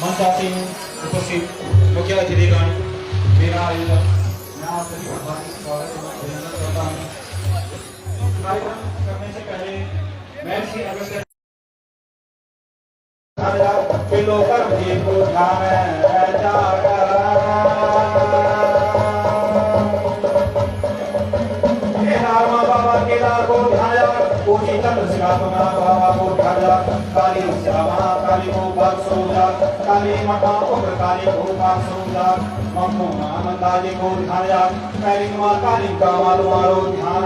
मंचासीन उपस्थित मुख्य अतिथिगण मेरा आयोजक मैं आप सभी का हार्दिक स्वागत एवं अभिनंदन करता हूँ। कार्यक्रम करने से पहले मैं श्री अगस्त्य किलो कर भी को बाबा केला को ध्याया कोटि चंद्र सिंहासना बाबा को ध्याया काली श्यामा काली को बक्सोजा काली मठा उग्र काली को बक्सोजा मम्मो आनंदाजी को ध्याया काली मां काली का मारो ध्यान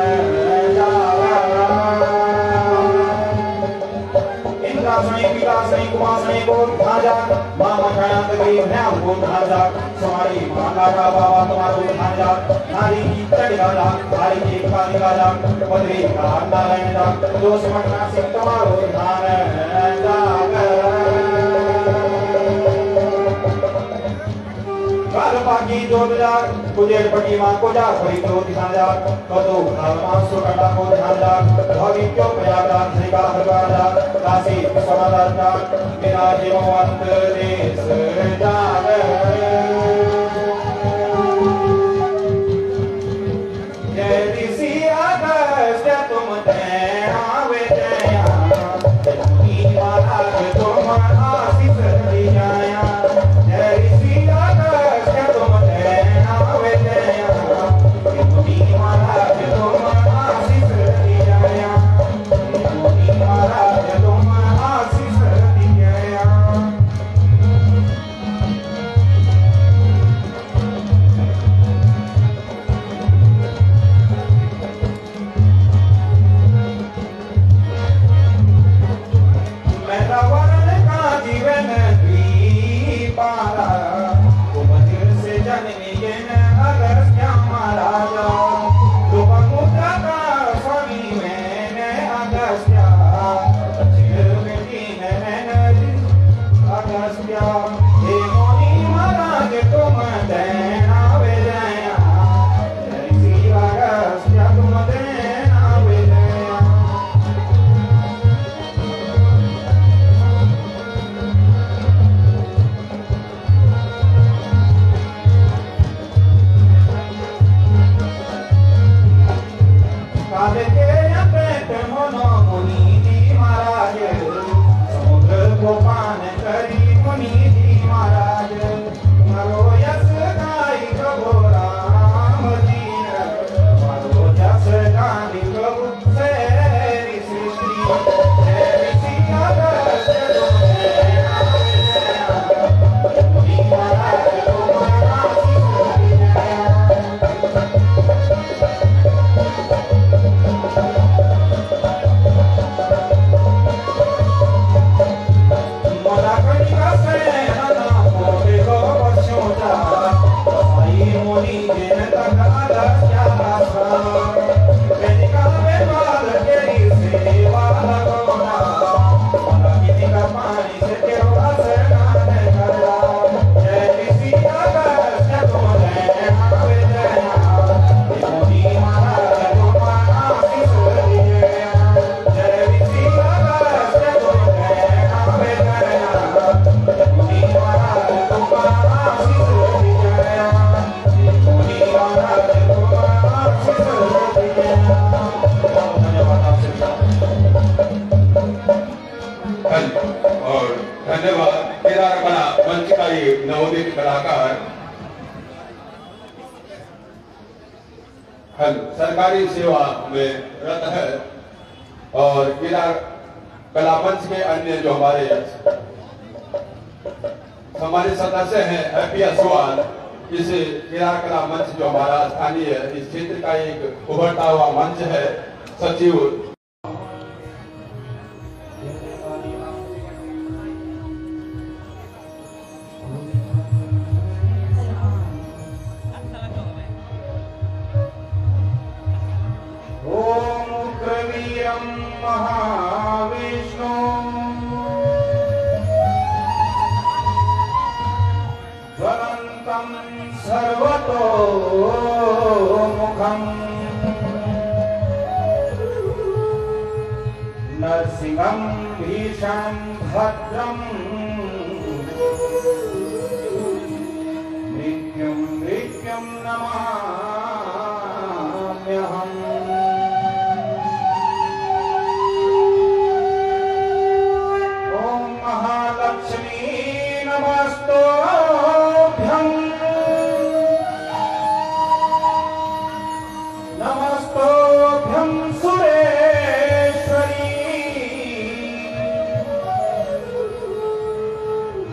इंद्रासनी विलासनी कुमासनी को ध्याया मां मठायांत गई ध्यान को ध्याया सवारी मां लागा बाबा तुम्हारो ध्याया नारी की चढ़ाया नारी की काली राजा बद्री का नारायण जा जो समझना सिंह तुम्हारो ध्यान काल पाकी जो जा तुझे पटी मां को जा कोई तो ध्यान जा कदो नामा सुकटा को ध्यान जा भावी क्यों प्रयागराज श्री का हरवार जा काशी समाधान जा मेरा जीवंत देश जाग जय ऋषि अगस्त्य तुम आवे जया तुम महाराज तुम आशीष दी जाया जय ऋषि अगस्त्य तुम आवे जया तुम महाराज तुम आशीष दी जाया तुम महाराज तुम आशीष दी जाया। मेरा वरण का जीवन द्वीपारा वो मंदिर से जननी जन अगस्त्य महाराज लोकमुद्रा का स्वामी मैंने अगस्त्य चिर में दीन अगस्त्य हे मोनी महाराज तुम देना वे जया जय श्री अगस्त्य तुम देना वे जया। काले के अपेट मोनो मुनि जी महाराज समुद्र को पान करी मुनि जी महाराज मारो यश गाई प्रभु राम जी मारो यश गाई प्रभु श्री सृष्टि जय ऋषि अगस्त्य तुम मुनि महाराज तुम आशीष दी जाया। मोरा कनिका से हना मोरे को बच्चों आई मोनी जेन तक अगस्त्य आसा कनिका में बाल केरी सेवा लगोना मोरा किनिका पानी से केरो असनान करा जय ऋषि अगस्त्य तुम देना वे जया मोनी महाराज तुम आशीष दी जया जय ऋषि अगस्त्य तुम देना वे जया मोनी महाराज तुम आशीष दी जया मोनी महाराज तुम आशीष दी जया। धन्यवाद आपसे और धन्यवाद केदार कला मंच का ये नवोदित कलाकार सरकारी सेवा में रत है और केदार कला मंच के अन्य जो हमारे सदस्य हैं हैप्पी असवाल इस केदार कला मंच जो हमारा स्थानीय इस क्षेत्र का एक उभरता हुआ मंच है सचिव महाविष्णु ज्वलन्तं सर्वतोमुखम् नर नरसिंहं भीषणं भद्रम् मृत्युं नमाम्यहम्। ॐ महालक्ष्मी नमस्तोभ्यम् नमस्तोभ्यं सुरेश्वरी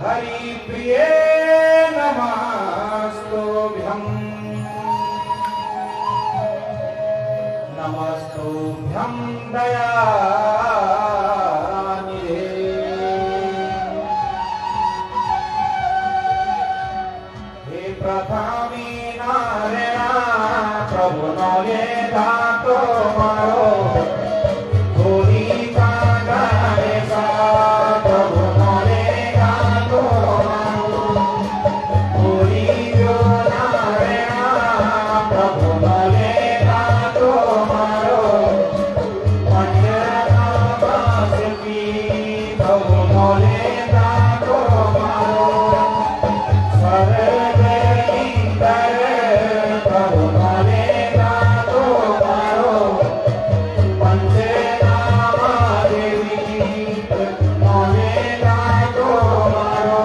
हरिप्रिये नमस्तोभ्यं नमस्तोभ्यं दयानिधे। हे प्रथमी नारायण प्रभु नले दातो मारो होली का गायसा प्रभु नले दातो मारो होली जो नारायण प्रभु नले दातो मारो पंचना बासुकी प्रभु नले दातो मारो स्वर्ग इंद्र प्रभु नले दातो मारो पंचनामा देवी नले दातो मारो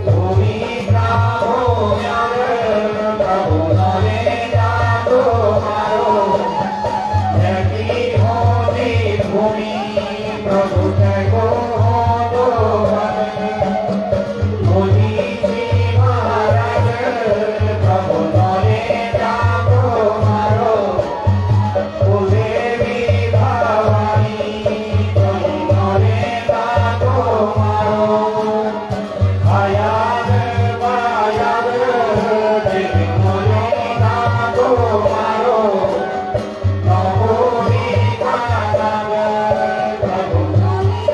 भूमि ग्रामो यार प्रभु नले दातो मारो जगी होती भूमि प्रभु जगो हो मोदी जी महाराज प्रभु नले दातो मारो देवी भवानी प्रभु नले दातो मारो आयाद बायाद देवी नले दातो मारो नवोरी कानाग प्रभु नले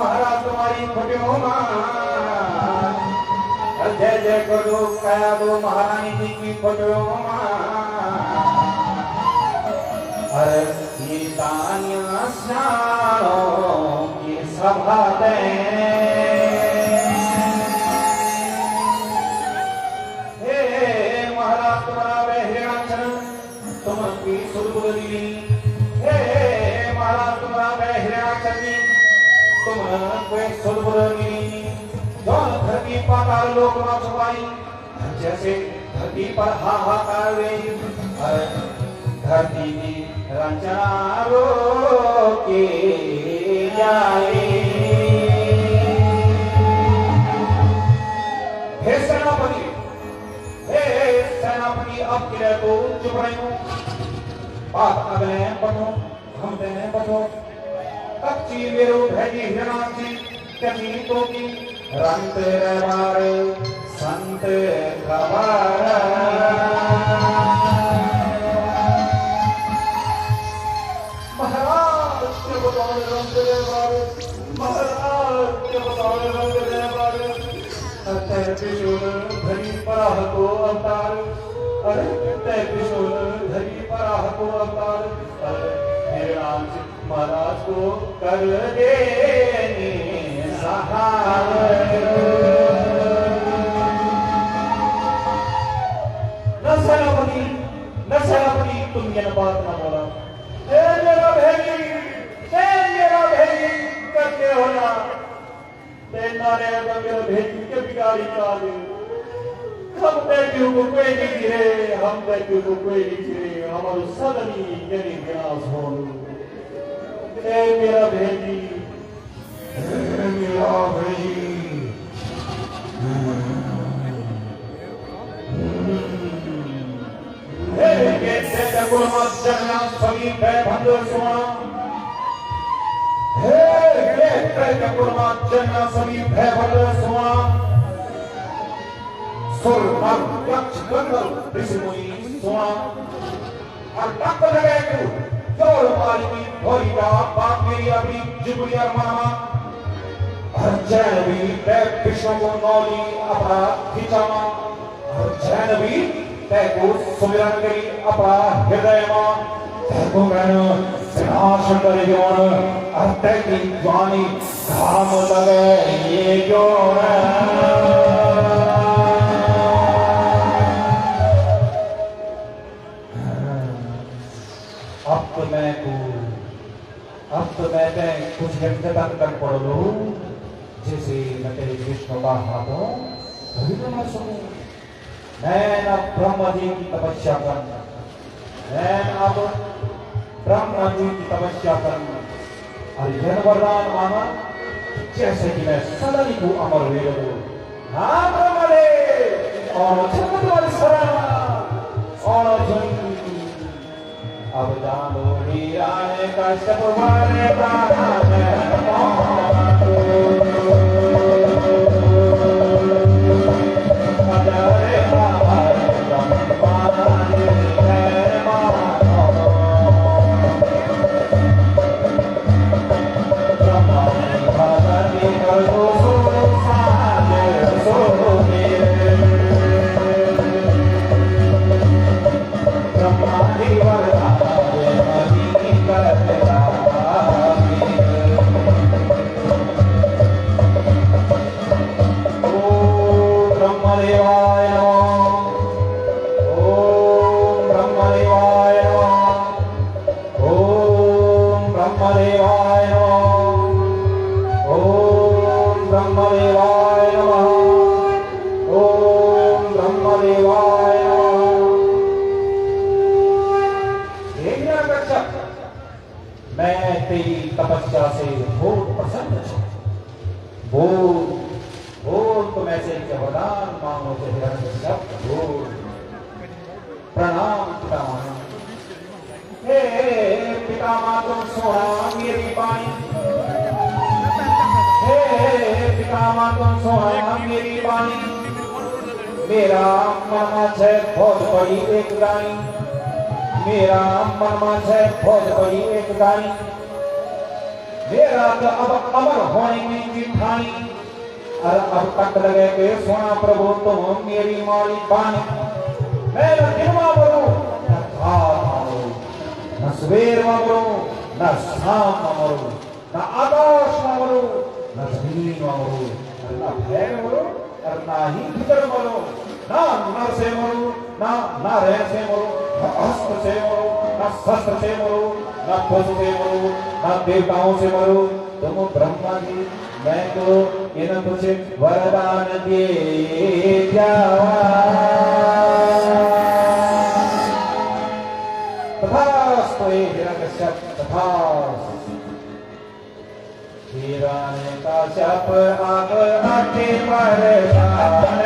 महाराज तुम्हारी फटियो जय जय करो कया दो महारानी जी की फटियो अरे ये तानिया स्याणों की सभा दे महाराज तुम्हारा वह तुमकी सुरबुरी हे महाराज तुम्हारा हिरणाक्षरी तुम कोई सुरबुरी जो धरती पाताल लोक में छुपाई जैसे धरती पर हाहाकार हुई धरती की रचना रोके जाए हे सेनापति अब किले को चुप रही हूँ बात अगले पढ़ो हम देने पढ़ो कच्ची मेरो भेजी हिरणाक्षी कभी तो की रंत रवारे संत खबारा महाराज के बताओ रंत रवारे महाराज के बताओ रंत रवारे अतः विशुल धरी पराह को अवतार अरे अतः विशुल धरी पराह को अवतार हिरणाक्ष महाराज को कर देने सहाय न सेनापति तुम ये बात न बोला मेरा भेजी करके होना तेना रे मेरा भेजी के बिगाड़ी का दे हम बेटियों को कोई नहीं गिरे हम बेटियों को कोई नहीं गिरे हमारे सदनी यदि विनाश हो मेरा भेजी सभी भंडोर सुना सभी भंडोर सुना सुर मन यक्ष गंधर्व ऋषि मुनि सुना और टक्कर लगे तू जोर मालिकी भोरी का बाप मेरी अपनी जुबली अरमाना हर जैनवी तय विश्व को नौली अपना खिंचाना हर जैनवी तय को सुमिरन करी अपना हृदय में तय को कहना सिंहासन करे जोन और तय की जवानी घाम लगे ये जोन अब तो मैं कुछ घंटे तक कर पढ़ लू जैसे मैं तेरे विष्णु का हाथों तभी तो मैं सुनूं मैं अब ब्रह्मा जी की तपस्या करना मैं अब ब्रह्मा जी की तपस्या करना और यह वरदान माना जैसे कि मैं सदा ही को अमर हुए रहूं हाँ ब्रह्मा देव और जगत वाले सराना और अब जानो हीराने कश्यप मारे प्राण मैं तेरी तपस्या से बहुत प्रसन्न हूँ बोल तुम ऐसे वरदान मांगो तो हिरण्यकश्यप बोल प्रणाम पितामह हे पितामह तुम सोना मेरी बाणी हे पितामह तुम सोना मेरी बाणी मेरा मन है बहुत बड़ी एक गानी मेरा मन है बहुत बड़ी एक गानी ये रात अब अमर होने की ठानी। अरे अब तक लगे के सोना प्रभु तुम मेरी माली बानी। मैं न दिन मरू न रात मरू, न सवेर मरू न शाम मरू, न आकाश मरू न जमीन मरू, न भय मरू और ना ही भीतर मरू, ना नर से मरू ना नारे से मरू, न अस्त्र से मरू न शस्त्र से मरू, न पशु से मरू न देवताओं से मरू। तुम ब्रह्मा जी मैं तो इन तुझे वरदान दे जावा। तथास्तु हे हिरण्यकश्यप तथास्तु। हिरण्यकश्यप आग आके परेशान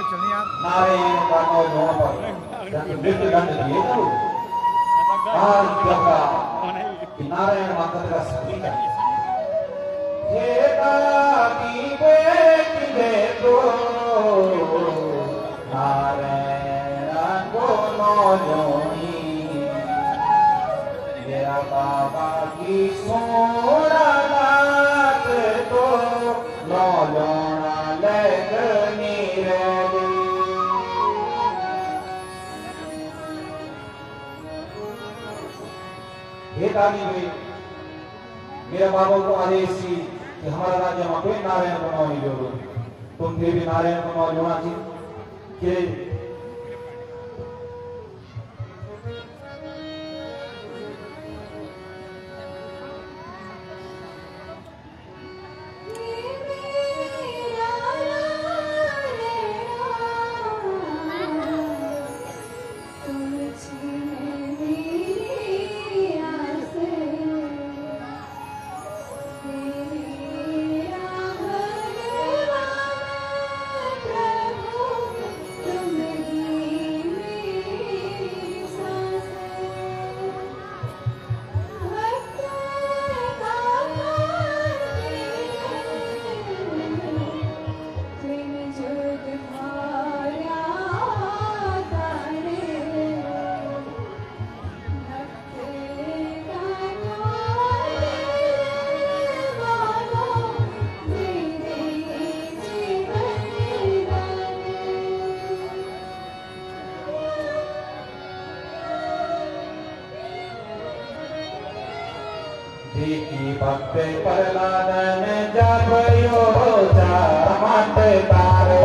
नारायण का नौजवान पर जब मृत्यु दंड दिए तो आज जगा कि नारायण माता का सभी का जेता की बेटी देखो नारायण को नौजवानी मेरा बाबा की सोना नाथ तो नौजवाना लगनी रे हे ताली में मेरे बाबा को आदेश थी कि हमारा राज्य में कोई नारायण को नहीं जोड़ो तुम फिर भी नारायण को नौ जोड़ा थी कि देखी भक्त प्रहलादन जब यो मत तारे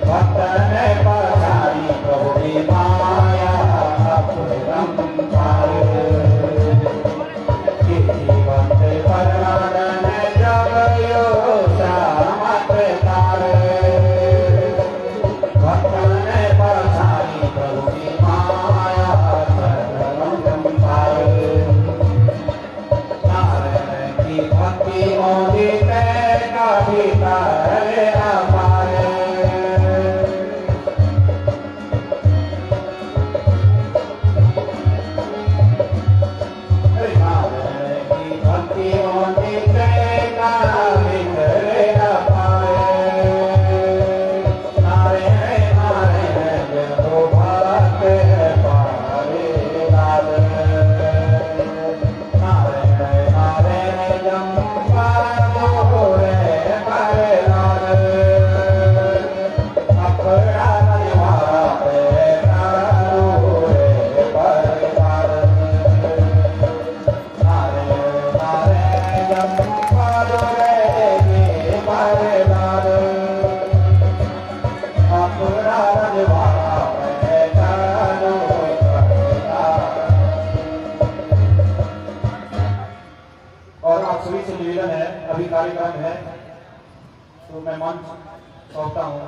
भक्तन पधारी प्रभु की माया अपरम पारे देखी भक्त प्रहलादन जब यो मत तारे भक्तन पधारी प्रभु की माया अपरम पारे भक्ति मोदी का भीतर हमारे भक्ति मोदी का भीतर हमारे नारे नारे तो भक्त पारे नारे और आप सभी से निवेदन है अभी कार्यक्रम है तो मैं मंच सौंपता हूँ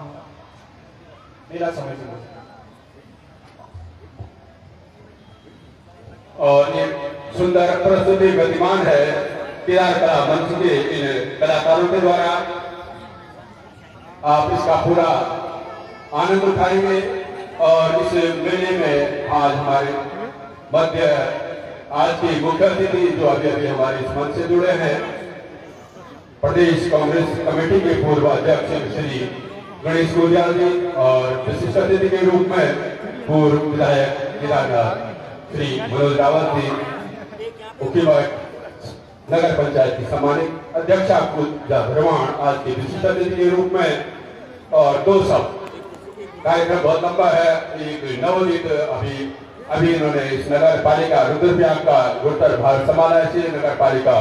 मेरा समय से और ये सुंदर प्रस्तुति गतिमान है किरार कला मंच के इन कलाकारों के द्वारा आप इसका पूरा आनंद उठाएंगे और इस मेले में आज हमारे मध्य आज की मुख्य अतिथि जो अभी अभी हमारे इस मंच से जुड़े हैं प्रदेश कांग्रेस कमेटी के पूर्व अध्यक्ष श्री गणेश गुर्जर जी और विशिष्ट अतिथि के रूप में पूर्व विधायक गिरागार श्री मनोज रावत जी उकीमठ नगर पंचायत की सम्मानित अध्यक्षा पूजा भरवाण आज के विशिष्ट अतिथि के रूप में और दो सब कार्यक्रम बहुत लंबा है एक नवोदित अभी इन्होंने इस नगर पालिका रुद्रप्रयाग का गुरुतर भार संभाला है नगर पालिका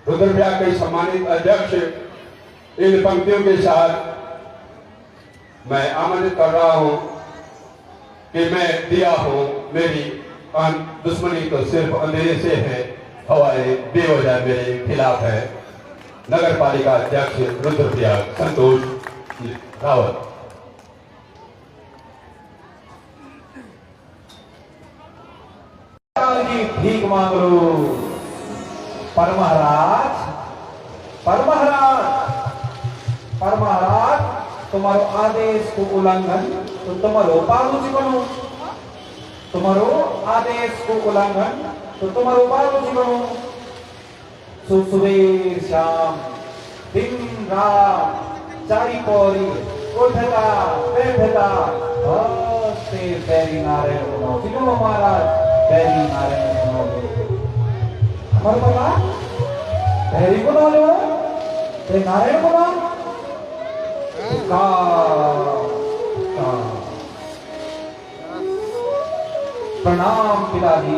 रुद्रप्रयाग के सम्मानित अध्यक्ष इन पंक्तियों के साथ मैं आमंत्रित कर रहा हूं कि मैं दिया हूं मेरी दुश्मनी तो सिर्फ अंधेरे से है हवाएं बेवजह मेरे खिलाफ है नगर पालिका अध्यक्ष रुद्रप्रयाग संतोष रावत। भीख मांग लो पर महाराज पर महाराज तुम्हारो आदेश को उल्लंघन तो तुम्हारो बाबू जीवनो, तुम्हारो आदेश को उल्लंघन तो तुम्हारो बाबू जीवनो। सुबह शाम दिन रात चारी पौरी उठता बैठता हंसते पैरी नारायण बनाओ जीवनो महाराज, पैरी नारायण बनाओ हमारे बाबा पैरी बना लो ते नारायण बना का प्रणाम पिताजी।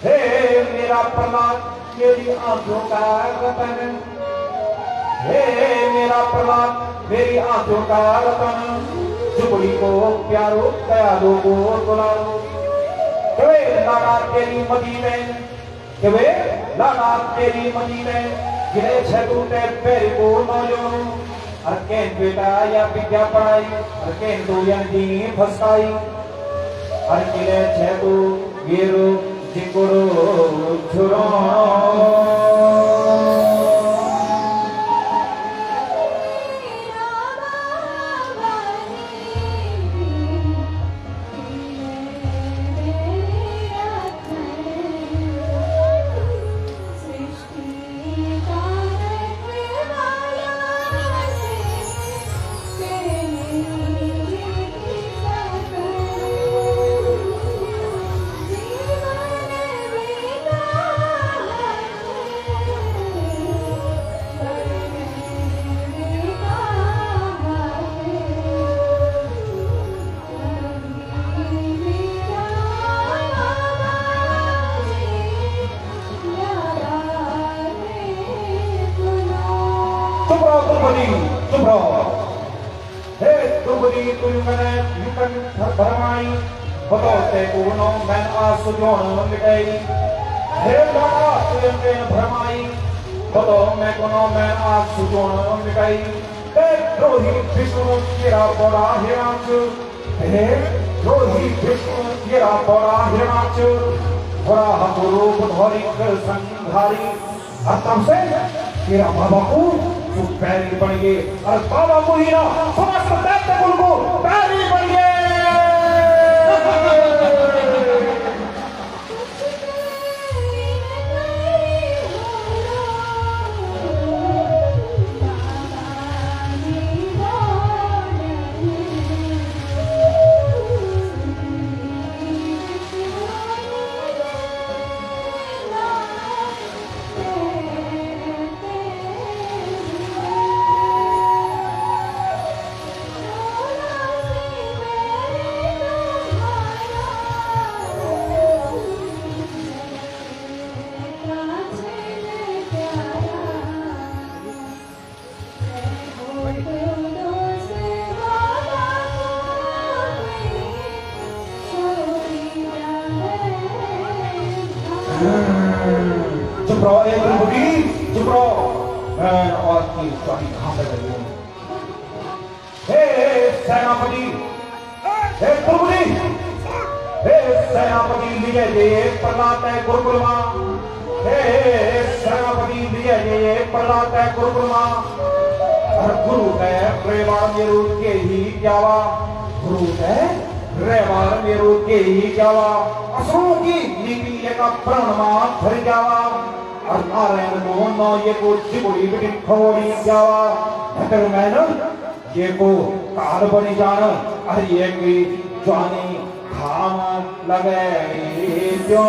हे मेरा प्रहलाद मेरी आंखों का रतन, हे मेरा प्रहलाद मेरी आंखों का रतन, जुबली को प्यारो दयालु को बुलाओ। कवे लाला तेरी मदी में, कवे लाला तेरी मदी में गिरे छूटे पैर को नौजो। अरकेन बेटा या विद्या पढ़ाई, अरकेन दो यंदी फसाई, अरकिले छू गिरो जिकुरो छुरो। हे द्रुपदी तुयुंगने युकन भरमाई बतौते पूर्णो मैं आसुजोण मिटाई। हे लाला तुयुंगने भरमाई बतो मैं कोनो मैं आसुजोण मिटाई। हे द्रोही विष्णु तेरा बड़ा हिरांच, हे द्रोही विष्णु तेरा बड़ा हिरांच, बड़ा हम रूप धोरी कर संघारी। और तब से तेरा बाबा को पैरी बन गए और बाबा को ही ना समस्त दैत्य कुल को पैरी बन गए। चुप रहो एक बुढ़ी, चुप रहो। मैं और की स्वामी कहाँ पे गई हूँ? हे सेनापति, हे बुढ़ी, हे सेनापति लिए जे प्रहलाद है गुरुकुल मां, हे सेनापति लिए जे प्रहलाद है गुरुकुल मां। और गुरु ने प्रेमार मेरू के ही जावा, गुरु ने प्रेमार मेरू के ही जावा। असुरों की नीति का प्रणमा भर जावा और नारायण मोहन ये को जिबुड़ी बिटी खोड़ी जावा। अगर मैंने ये को काल बनी जान और ये की जानी खाम लगे जो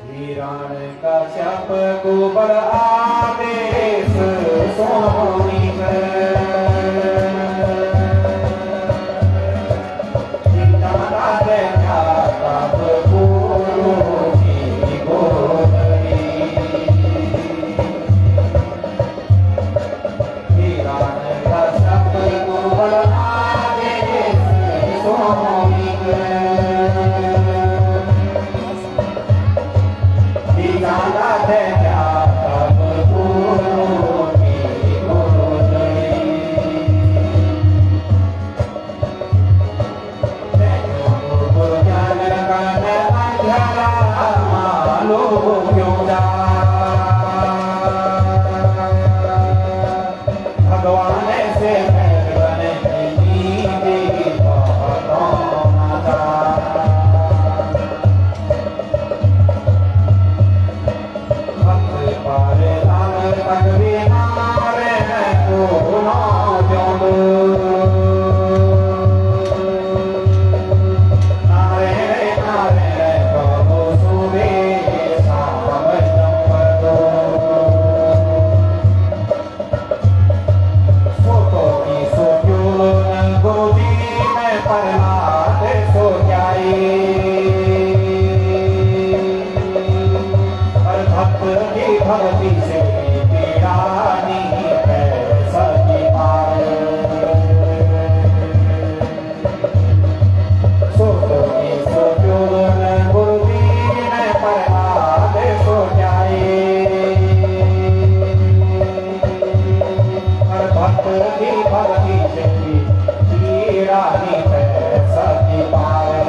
वीरान का शप को बल आदेश सोनी भगति से पीड़ा नहीं है सकी पार। सोचो की सोचो न गुरुदीन प्रहलाद सो जाए, हर भक्त की भगति से पीड़ा नहीं है सकी पार।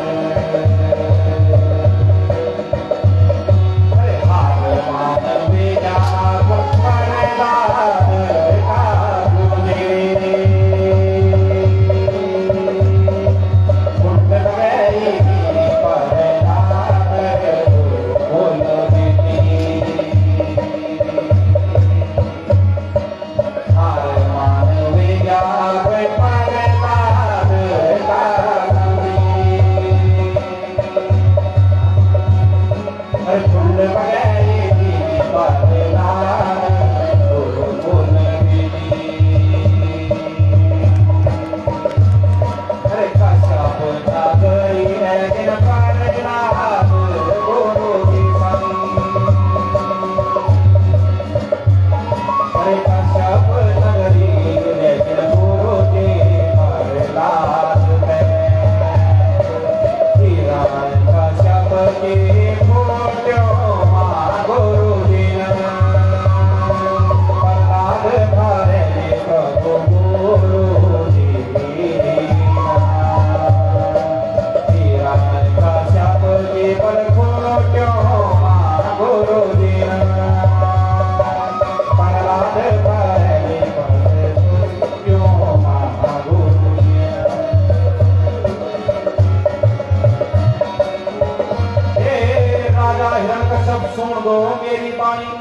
सुन दो मेरी बाणी,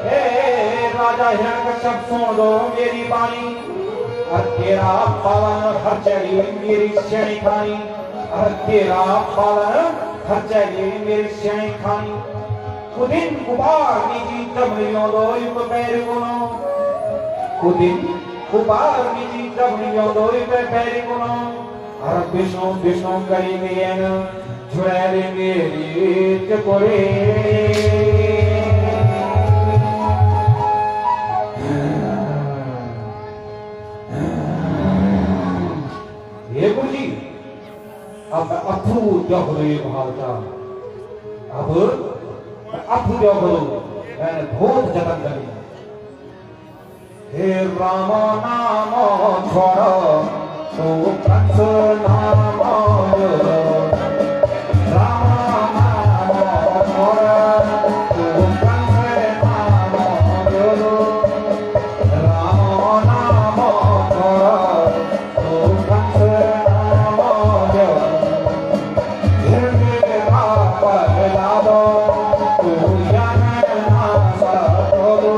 हे राजा हिरण्यकश्यप सुन दो मेरी बाणी। हर तेरा पालन हर जगह मेरी श्रेणी खानी, हर तेरा पालन हर जगह मेरी श्रेणी खानी। कुदिन कुबार निजी डबलियों दो युग पैर गुनो, कुदिन कुबार निजी डबलियों दो युग पैर गुनो। हर विष्णु विष्णु करी गए जुड़े मेरी चकोरे। हे गुरु जी, अब अथू जगरे भावता, अब अथू जगरो मैंने बहुत जतन करी। हे राम नाम छोड़ो तो कंस नाम जोड़ो, राम नाम छोड़ो तो कंस नाम जोड़ो, राम नाम छोड़ो तो कंस नाम जोड़ो। हिरण्य पगला दो तो यन नाश करो,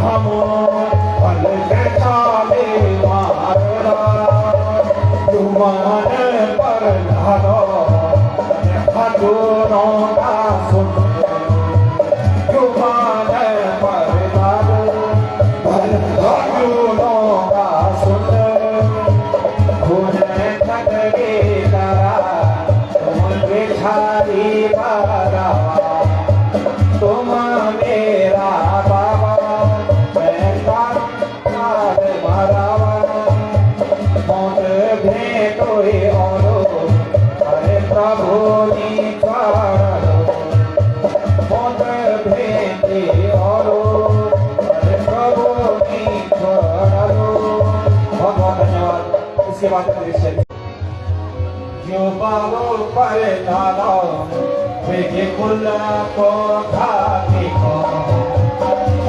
हम पल के चाले बात दृश्य जो बालो पर दादा बेगे कुल्ला को खाती को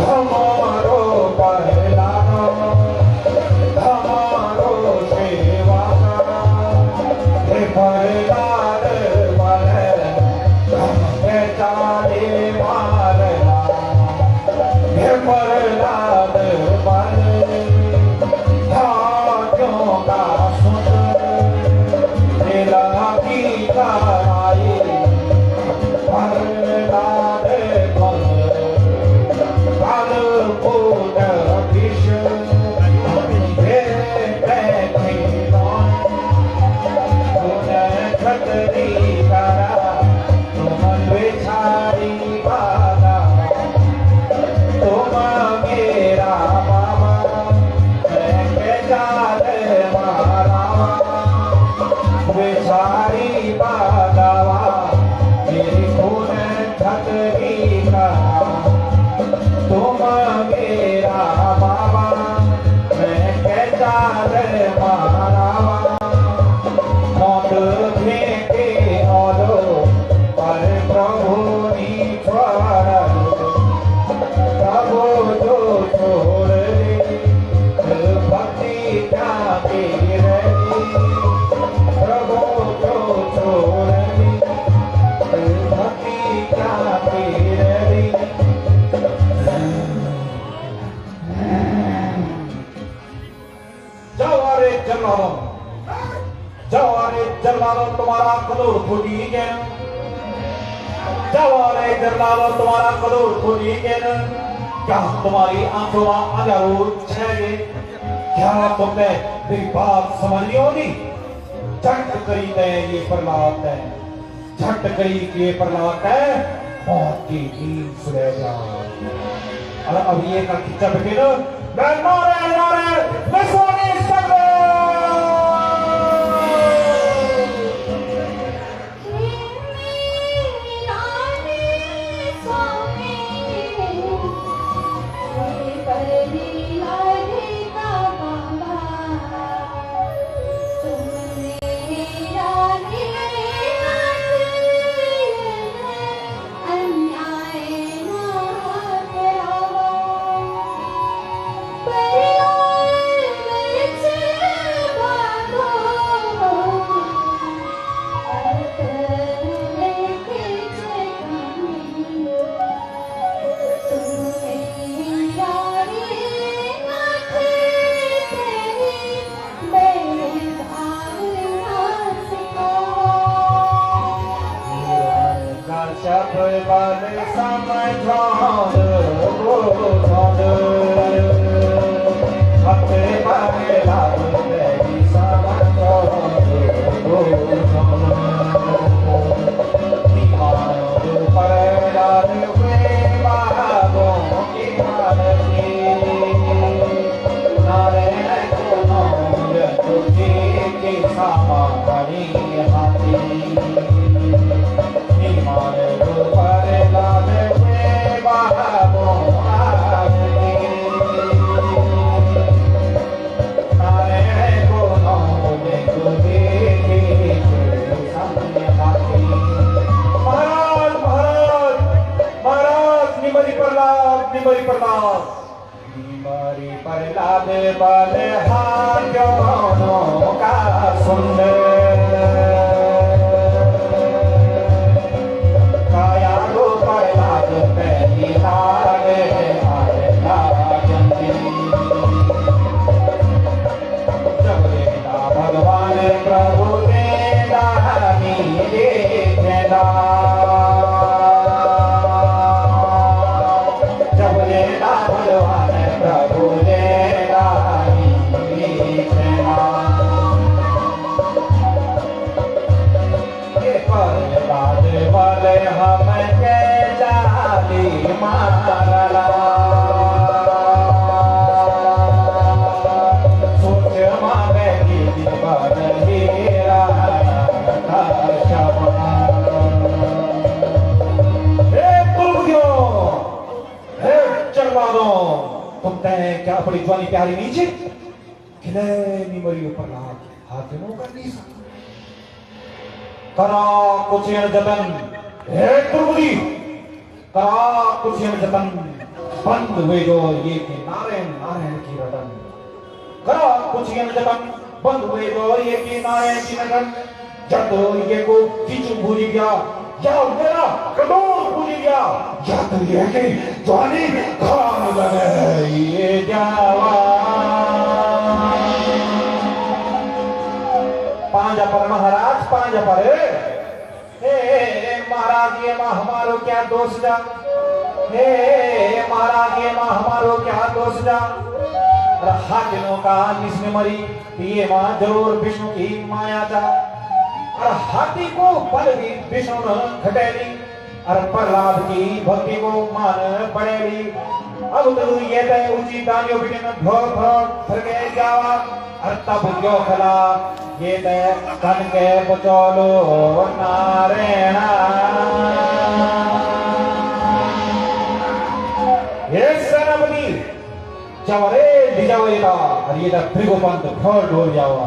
हमारो पहलानो हमारो सेवा हे परदार वाले हे चाले मारना हे परदार वाले हाथों का सुन तेरा की कराई परदार तुम्हारा कदूर फूटी के जवारे जरलालो तुम्हारा कदूर फूटी के क्या तुम्हारी आंखों में अजरूर छेगे क्या तुमने मेरी बात समझ नहीं होगी झट करी दे ये प्रहलाद है झट करी के प्रहलाद है मौत की नींद सुले जा और अब ये का किच्चा बेटे ना मैं नारे मैं सोने सकता हाथियों कर नहीं सकता। करा कुछ जतन हे द्रौपदी, करा कुछ जतन, बंद हुए जो ये कि नारायण नारायण की रटन। करा कुछ जतन, बंद हुए जो ये कि नारायण की रटन। जब ये को खींचू भूल गया, या मेरा कटोर भूल गया, या तो ये कि ज्वाली खान लगे ये जावा। पांजा पर महाराज, पांजा पर महाराज ये माँ हमारो क्या दोष जा, हे महाराज ये माँ हमारो क्या दोष जा। हाथियों का किसने मरी, ये माँ जरूर विष्णु की माया जा। और हाथी को बल भी विष्णु न घटेली, और प्रहलाद की भक्ति को मान पड़ेली। अब तो ये तय ऊंची डालियों बिटिन भोर भोर फिर गए जावा। और तब क्यों खला ये तय कन के बचौलो नारायण। ये सेनापति चवरे दिजावेगा, और ये तय भृगुपंत भोर डोल जावा।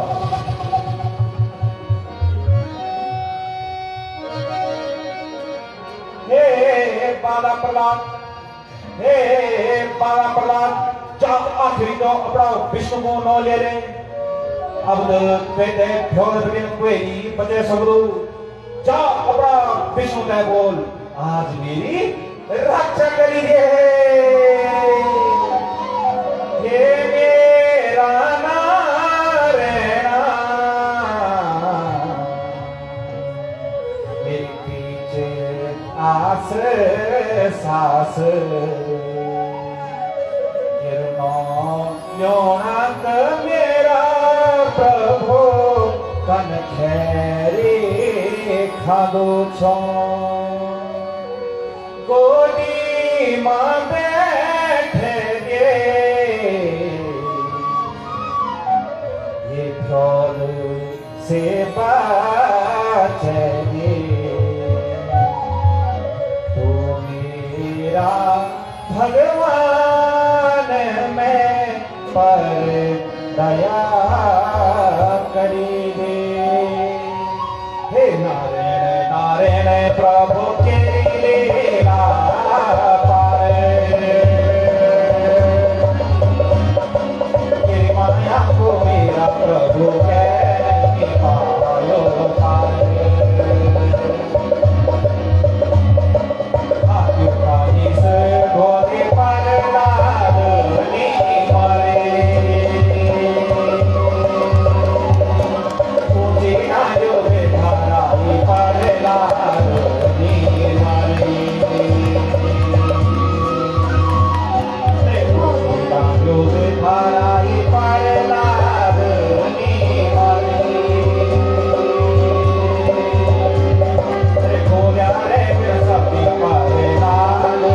बाला प्रहलाद, हे बाला प्रहलाद, जा आखिरी तो अपना विष्णु को नौ ले ले। अब कहते भ्योर बिन कोई बचे सबरू, जा अपना विष्णु का बोल आज मेरी रक्षा करिए। हे मेरा नारायण, मेरे पीछे आस सास योनक मेरा प्रभु कन खैरी खादो छो। गोदी माँ बैठे ये ढोल से बचे भगवान में पर दया करिए। हे नारायण नारायण प्रभु के लीला पारे, तेरी माया को मेरा प्रभु के पायो पारे। गोरे पर लाडली मरे, तुझे आयो बेधाराई पर लाडली मरे। आयो बेधाराई पर लाडली मरे। गोया रे सबकी पर लाडली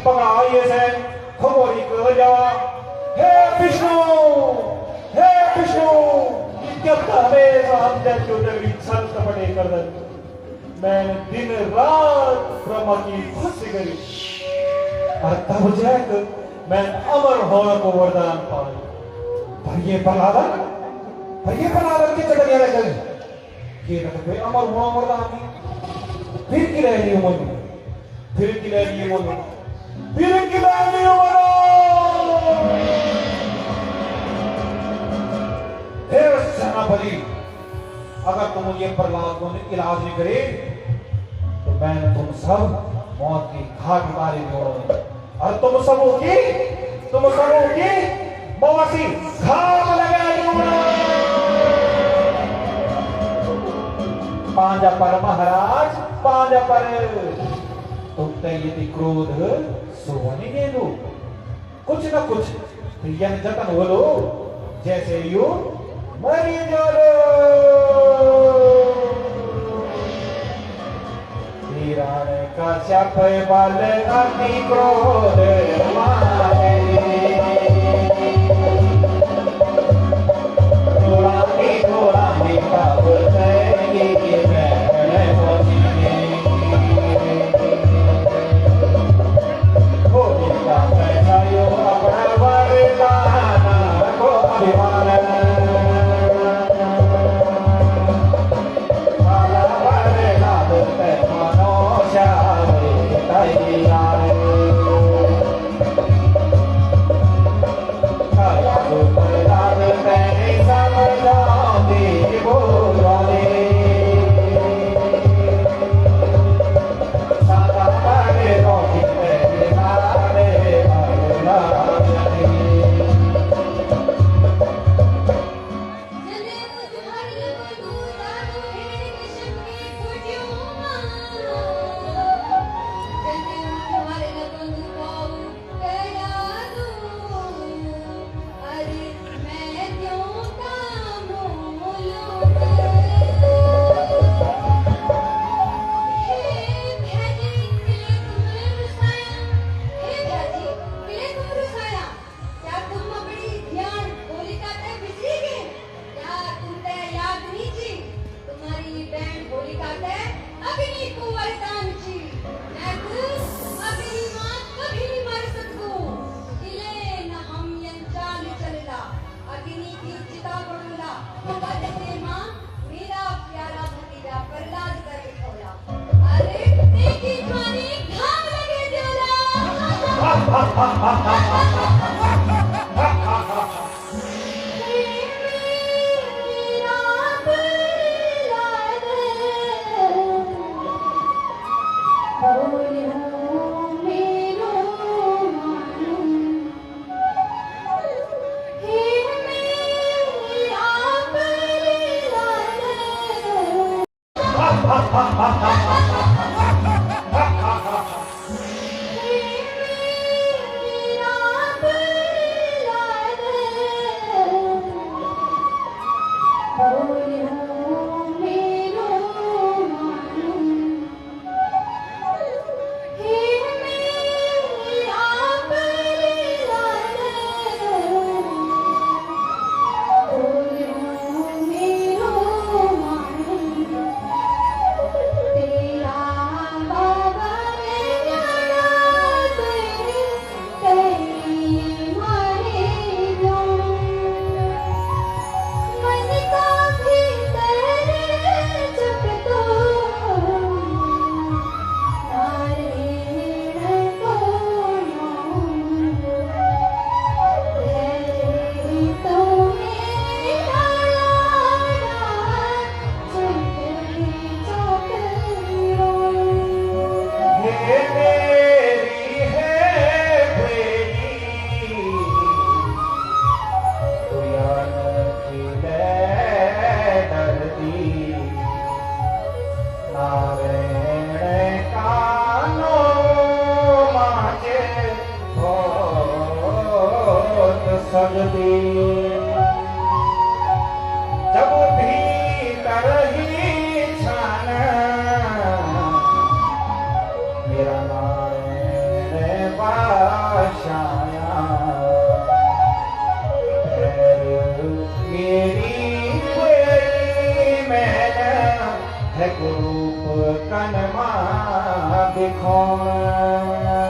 पकड़ाइए से खबरी को जा। हे विष्णु, हे विष्णु, जब हमेशा हम जब संत पड़े कर दे, मैंने दिन रात ब्रह्मा की खुशी करी, और तब जाकर मैं अमर होने को वरदान पाया। पर ये प्रहलादन के चक्कर यार चले, ये तो अमर होना वरदान नहीं, फिर की रह रही हूँ फिर की रह रही हूँ फिर की रह रही हूँ। हे सेनापति, अगर तुम ये प्रहलाद को इलाज नहीं करे तो मैं तुम सब मौत की घाट उतारे जोड़ो, और तुम सबों की मौसी घाट लगा दूंगा। पांजा पर महाराज पांजा पर तुमते यदि क्रोध सोने गेलो कुछ न कुछ प्रियन जतन होलो जैसे यू मरी जालो वीराने का श्याप बाल अति क्रोध मारे थोड़ा कब तैगी मैं होती होली का पैसायो अपना वरदाना को अभिमान काला वरदान ते मनोशा तैगी आए काला वरदान ते समझाती बोले सादा बड़े रोटी ते नारे भगना जब भीतर ही छान मेरा नारायण बादशाया मेरी कोई मैंने है रूप कनमा दिखाना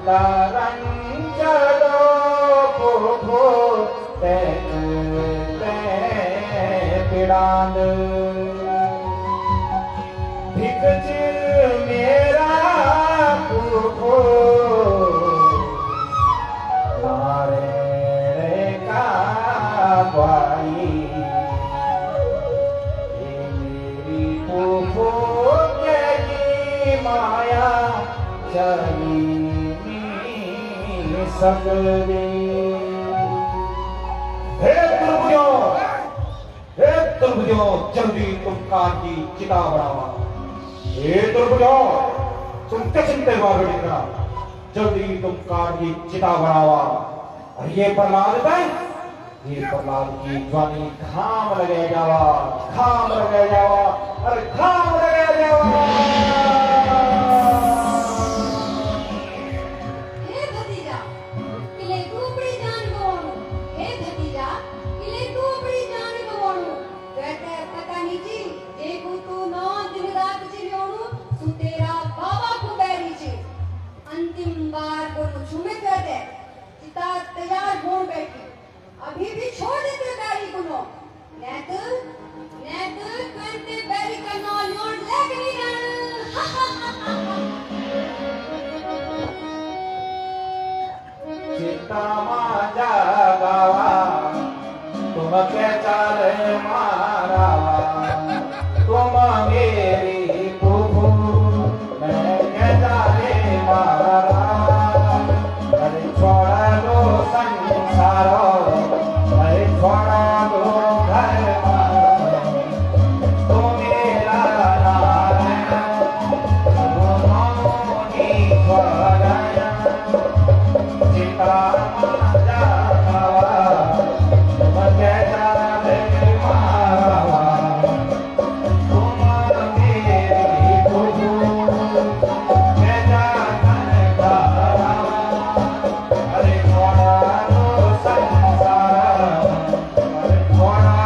तरंग चलो पुखो ते पिड़ांद भिकच मेरा पुखो नारे का भाई मेरी पुखो के माया चली सकली। हे दुर्बुद्धों जल्दी तुम कान की चिता बढ़ावा। हे दुर्बुद्धों तुम चिंते करा जल्दी तुम कान की चिता बढ़ावा। और ये प्रहलाद है ये प्रहलाद की ध्वनि खाम लगे जावा खाम लगे जावा अरे खाम लगे जावा। तैयार हो बैठी अभी भी छोड़ देते बैरी को नो नेत करते बैरी का नो लोड लेके नहीं चिता माजा गावा तुम के चाले मारावा तुम मेरी प्रभु मैं के चाले मारा अरे छोड़ा लो संसारो अरे छोड़ा लो घर तो मेरा नारायण मोनी भराया चिता माजा गावा तुम के चाले मारावा तुम मेरी प्रभु मैं जान गावा अरे छोड़ा लो संसार अरे छोड़ा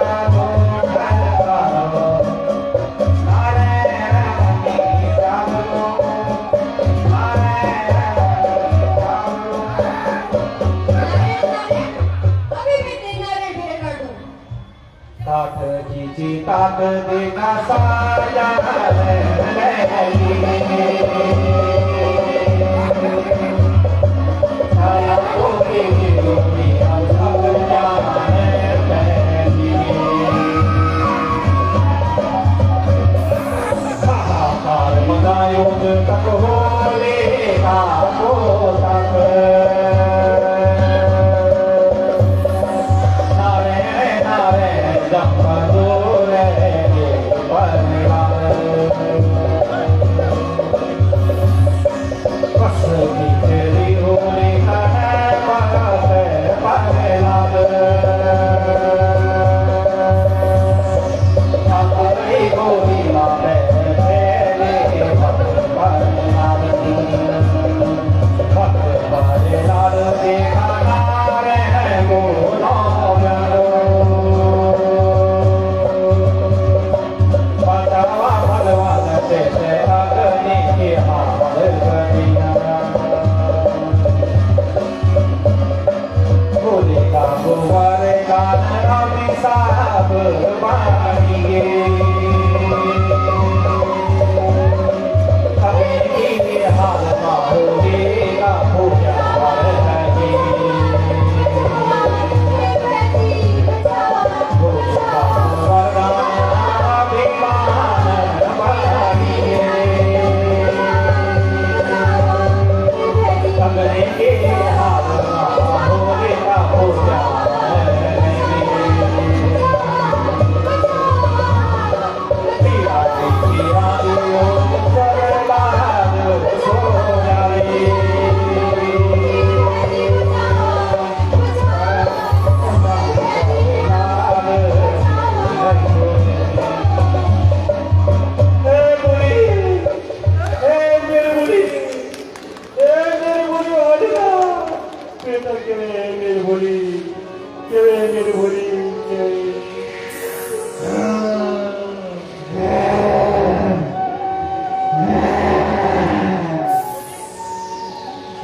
लो घर नारायण की जागो अभी भी तेरा रे ढेर कर दूं तात जी तात देखा साया साया को के हम सब जाने साकार मनायो तक होले का को तक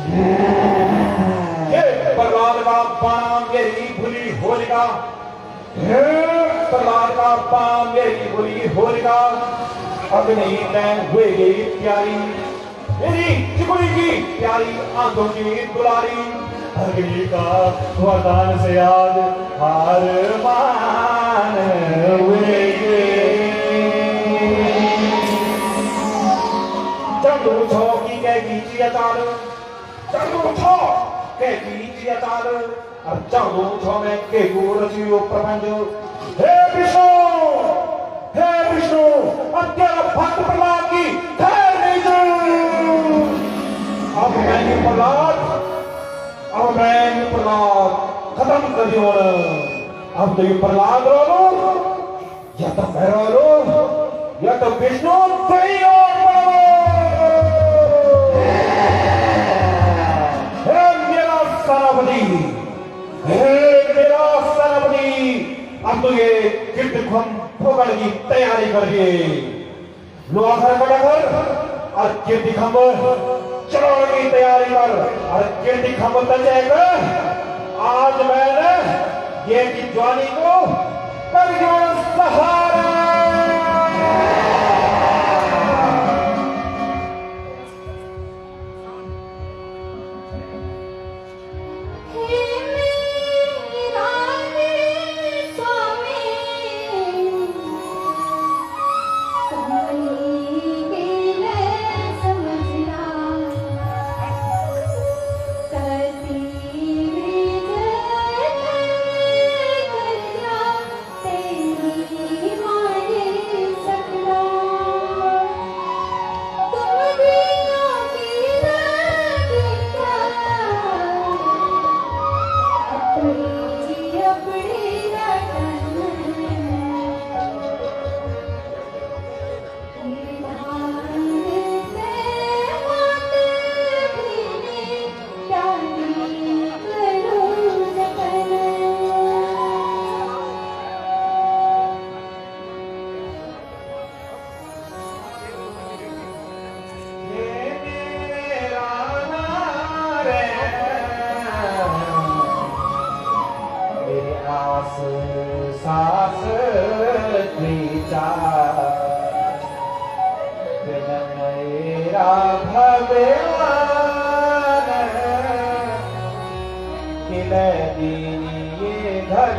Yeah. होलिका, हे प्रहलाद का पाम मेरी बुरी होलिका, अग्नि में हुएगी प्यारी, मेरी चिकुली की प्यारी आंखों की दुलारी, अग्नि का वरदान से आज हार मान हुएगी। चंदू छो की कह कीजिए अचार, चंदू छो कह कीजिए अचार, और चंदू छो में के गुरु प्रपंच, हे विष्णु, हे विष्णु, अत्यंत भक्त प्रहलाद की खैर नहीं दूं। अब मैं प्रहलाद, अब मैं प्रहलाद खत्म कर दियो, अब तो ये प्रहलाद रो लो, या तो मैं रो लो, या तो विष्णु सही और सेनापति, हे मेरा सेनापति, अब तो ये कीर्तिखंड फोगड़ की तैयारी करिए, लोहा खड़ा कर और कीर्तिखंड चढ़ाने की तैयारी कर, और कीर्तिखंड तक आज मैंने ये की ज्वाली को कर दिया सहारा। सास मेरा भगवान खिल दीनी घर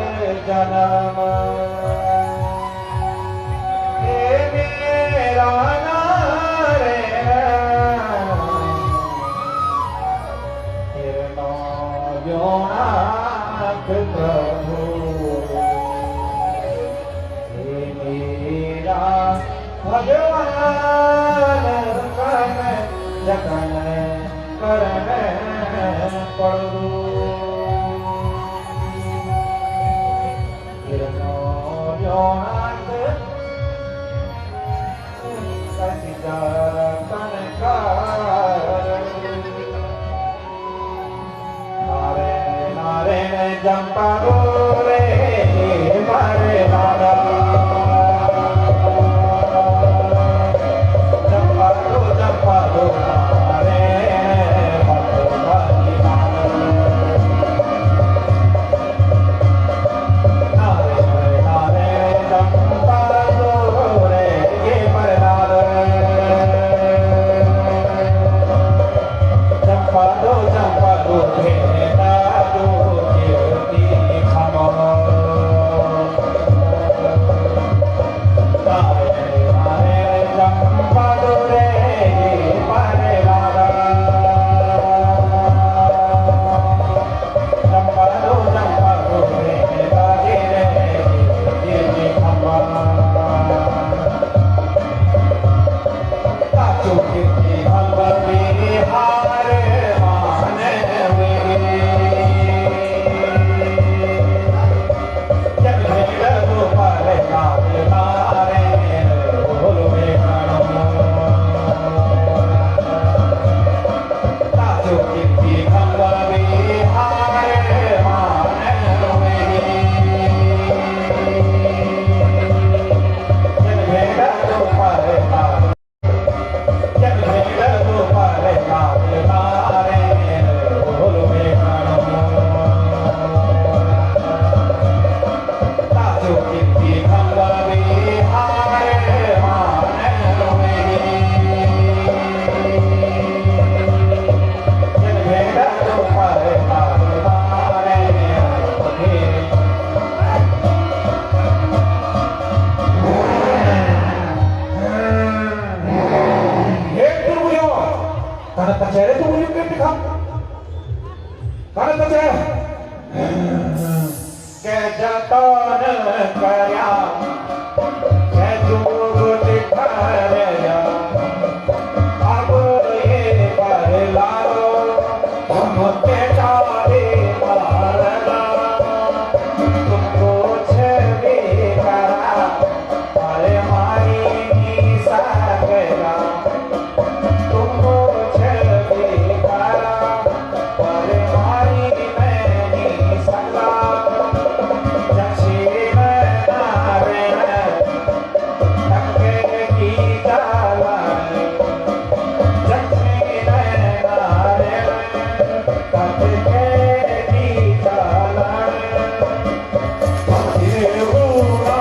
जन्म, मेरा नारे योनाथ प्रभु, भगवान करण जगन करण पड़ू, योनाथ जगन नारे नारे जंपा रे मारे नारा, करत जे के जतन करया के जोग दिखाया अब ये बहलाओ हम के डाले मारला तुमको छेड़े करा अरे मारी निशा गया तुमको छेड़े करा अरे मारी मैं निशा जैसे मैं नारे तंगे की जाला जैसे मैं नारे तंगे की जाला ये हुआ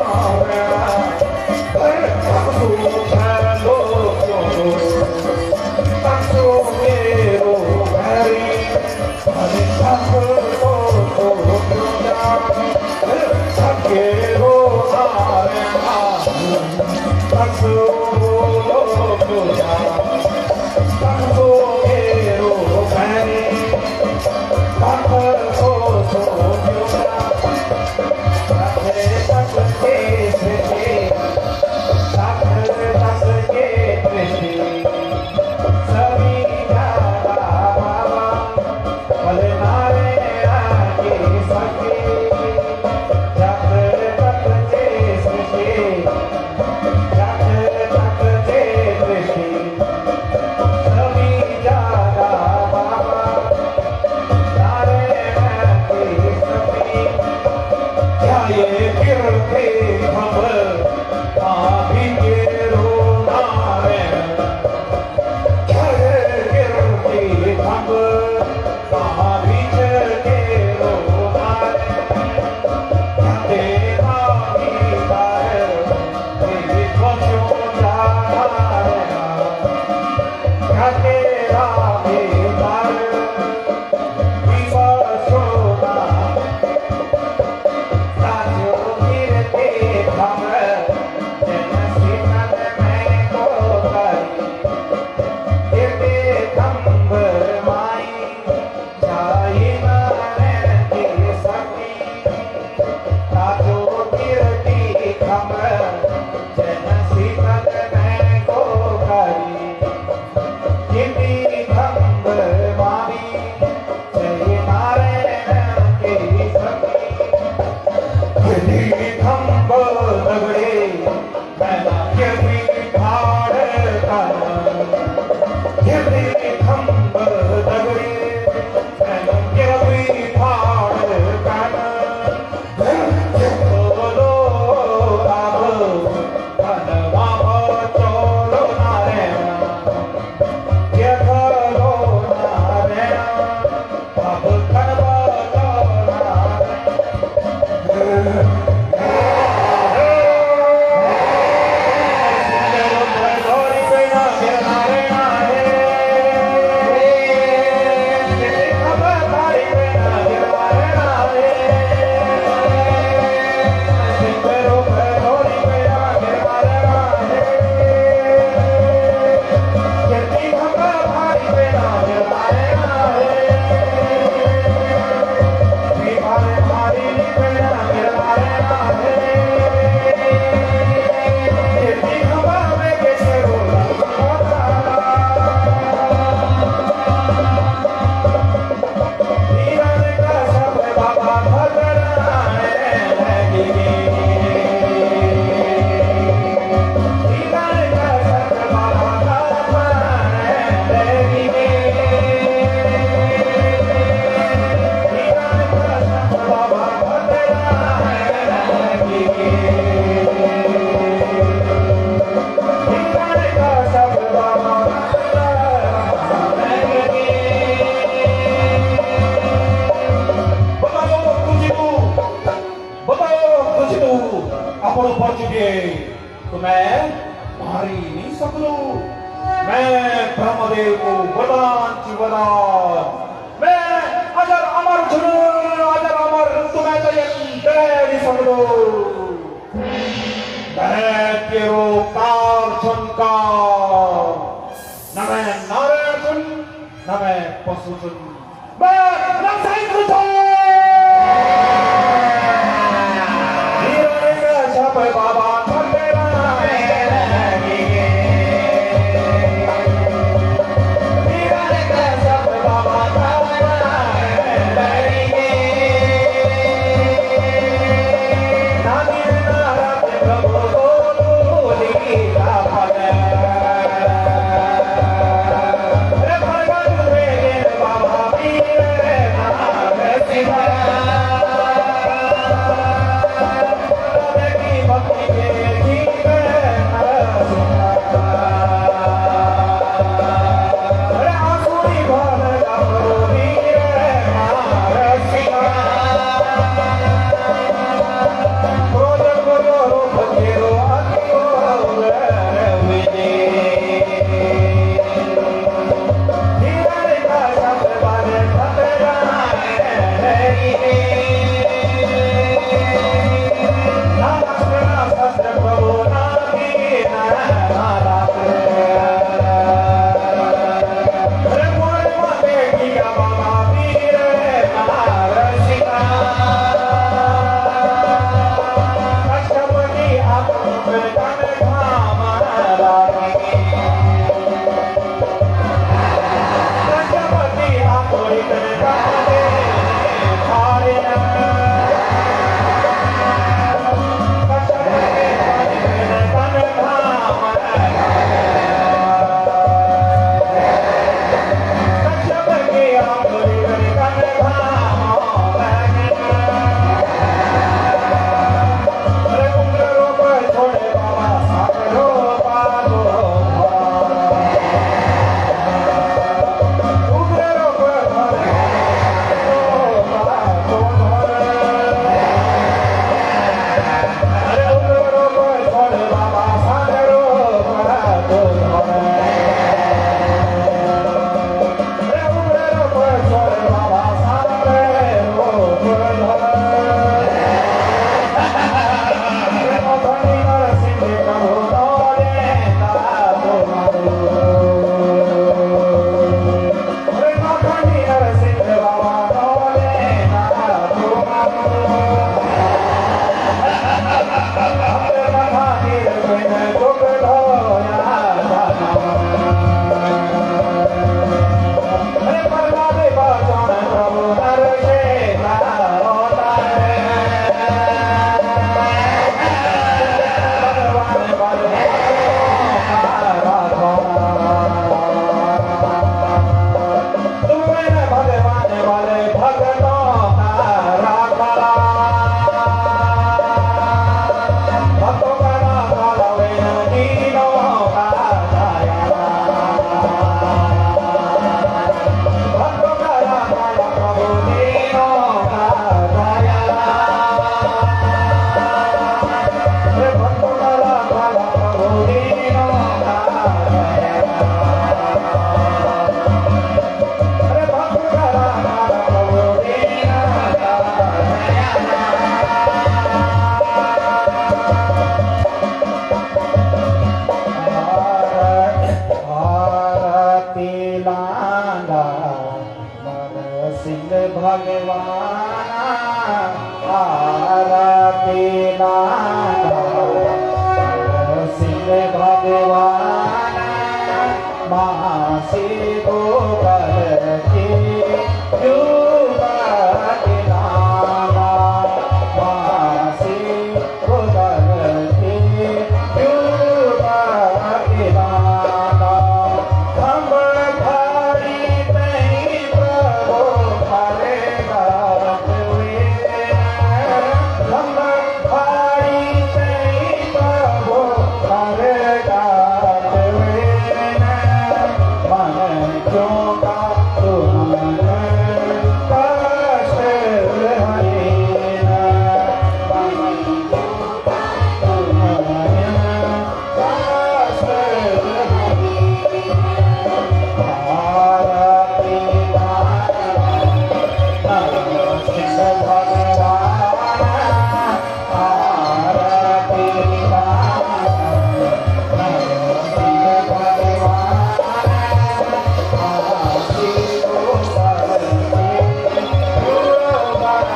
तो मैं मारी नहीं सकूं। मैं ब्रह्मदेव को वरदान की वरदान मैं अजर अमर झुनून अजर अमर तुम्हें तो ये नहीं सकूं। मैं तेरो कार झुनकार न मैं नारे सुन न मैं पशु सुन मैं भगवान आरती नाना सिंह भगवान मासी गोबर की युवा के नाना मासी गोबर की युवा के नाना हम भारी नहीं प्रभु हरे गात हुए हम भारी नहीं प्रभु हरे गात हुए मन क्यों का तुमने कष्ट हरे मन क्यों का तुमने कष्ट भारती